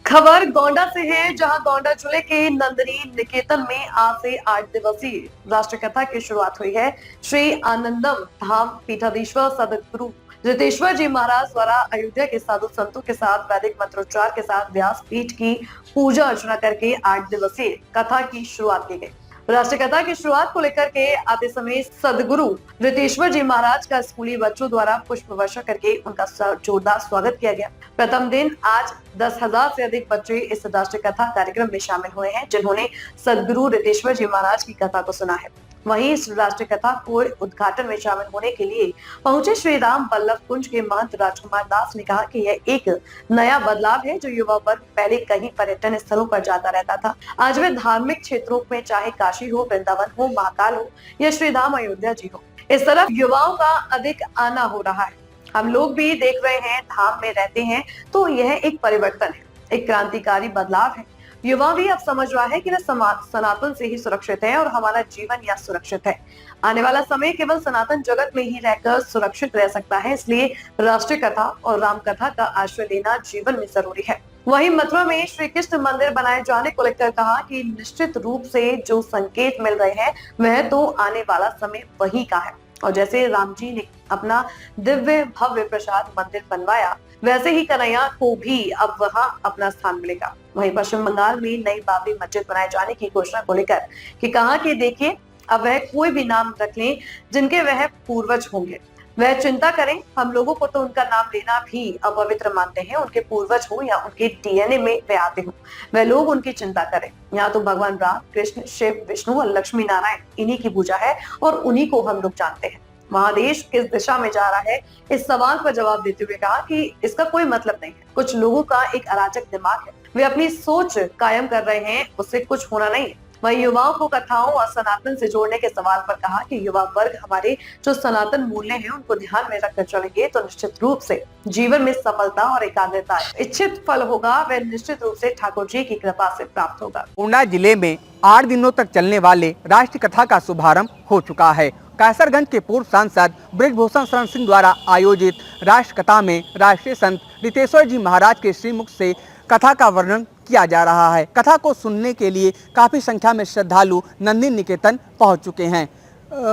खबर गोंडा से है, जहां गोंडा जिले के नंदिनी निकेतन में आज से 8 दिवसीय राष्ट्रीय कथा की शुरुआत हुई है। श्री आनंदम धाम पीठाधीश्वर सदगुरु रितेश्वर जी महाराज द्वारा अयोध्या के साधु संतों के साथ वैदिक मंत्रोच्चार के साथ व्यास पीठ की पूजा अर्चना करके 8 दिवसीय कथा की शुरुआत की गई। राष्ट्रीय कथा की शुरुआत को लेकर के आते समय सदगुरु रितेश्वर जी महाराज का स्कूली बच्चों द्वारा पुष्प वर्षा करके उनका जोरदार स्वागत किया गया। प्रथम दिन आज 10,000 से अधिक बच्चे इस राष्ट्रीय कथा कार्यक्रम में शामिल हुए हैं, जिन्होंने सदगुरु रितेश्वर जी महाराज की कथा को सुना है। वहीं इस राष्ट्रीय कथा को उद्घाटन में शामिल होने के लिए पहुंचे श्री राम बल्लभ कुंज के महंत राजकुमार दास ने कहा कि यह एक नया बदलाव है, जो युवा वर्ग पहले कहीं पर्यटन स्थलों पर जाता रहता था। आज वे धार्मिक क्षेत्रों में, चाहे काशी हो, वृंदावन हो, महाकाल हो या श्री धाम अयोध्या जी हो, इस तरफ युवाओं का अधिक आना हो रहा है। हम लोग भी देख रहे हैं, धाम में रहते हैं, तो यह एक परिवर्तन है, एक क्रांतिकारी बदलाव है। युवा भी अब समझ रहा है कि वह सनातन से ही सुरक्षित है और हमारा जीवन यह सुरक्षित है। आने वाला समय केवल सनातन जगत में ही रहकर सुरक्षित रह सकता है, इसलिए राष्ट्रीय कथा और राम कथा का आश्रय लेना जीवन में जरूरी है। वहीं मथुरा में श्री कृष्ण मंदिर बनाए जाने को लेकर कहा कि निश्चित रूप से जो संकेत मिल रहे हैं वह तो आने वाला समय वही का है, और जैसे राम जी ने अपना दिव्य भव्य प्रसाद मंदिर बनवाया, वैसे ही कन्हैया को भी अब वहां अपना स्थान मिलेगा। वहीं पश्चिम बंगाल में नई बाबरी मस्जिद बनाए जाने की घोषणा को लेकर कि कहा कि देखिए, अब वह कोई भी नाम रख लें जिनके वह पूर्वज होंगे, वह चिंता करें, हम लोगों को तो उनका नाम लेना भी अपवित्र मानते हैं। उनके पूर्वज हो या उनके डीएनए में वे आते हो, वह लोग उनकी चिंता करें। यहाँ तो भगवान राम, कृष्ण, शिव, विष्णु और लक्ष्मी नारायण, इन्हीं की पूजा है और उन्हीं को हम लोग जानते हैं। वहां देश किस दिशा में जा रहा है, इस सवाल पर जवाब देते हुए कहा कि इसका कोई मतलब नहीं है। कुछ लोगों का एक अराजक दिमाग है, वे अपनी सोच कायम कर रहे हैं, उससे कुछ होना नहीं है। वहीं युवाओं को कथाओं और सनातन से जोड़ने के सवाल पर कहा कि युवा वर्ग हमारे जो सनातन मूल्य हैं उनको ध्यान में रखकर चलेंगे तो निश्चित रूप से जीवन में सफलता और एकाग्रता इच्छित फल होगा, वह निश्चित रूप से ठाकुर जी की कृपा से प्राप्त होगा। गोंडा जिले में 8 दिनों तक चलने वाले राष्ट्रीय कथा का शुभारंभ हो चुका है। कैसरगंज के पूर्व सांसद ब्रिजभूषण शरण सिंह द्वारा आयोजित राष्ट्र कथा में राष्ट्रीय संत रितेश्वर जी महाराज के श्रीमुख से कथा का वर्णन किया जा रहा है। कथा को सुनने के लिए काफ़ी संख्या में श्रद्धालु नंदिनी निकेतन पहुंच चुके हैं।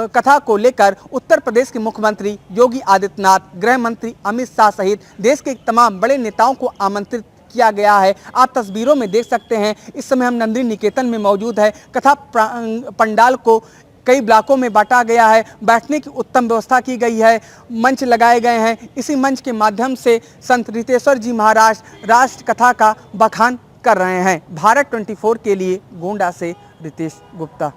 कथा को लेकर उत्तर प्रदेश के मुख्यमंत्री योगी आदित्यनाथ, गृह मंत्री अमित शाह सहित देश के तमाम बड़े नेताओं को आमंत्रित किया गया है। आप तस्वीरों में देख सकते हैं, इस समय हम नंदिनी निकेतन में मौजूद है। कथा पंडाल को कई ब्लॉकों में बांटा गया है, बैठने की उत्तम व्यवस्था की गई है, मंच लगाए गए हैं। इसी मंच के माध्यम से संत रितेश्वर जी महाराज राष्ट्र कथा का बखान कर रहे हैं। भारत 24 के लिए गोंडा से रितेश गुप्ता।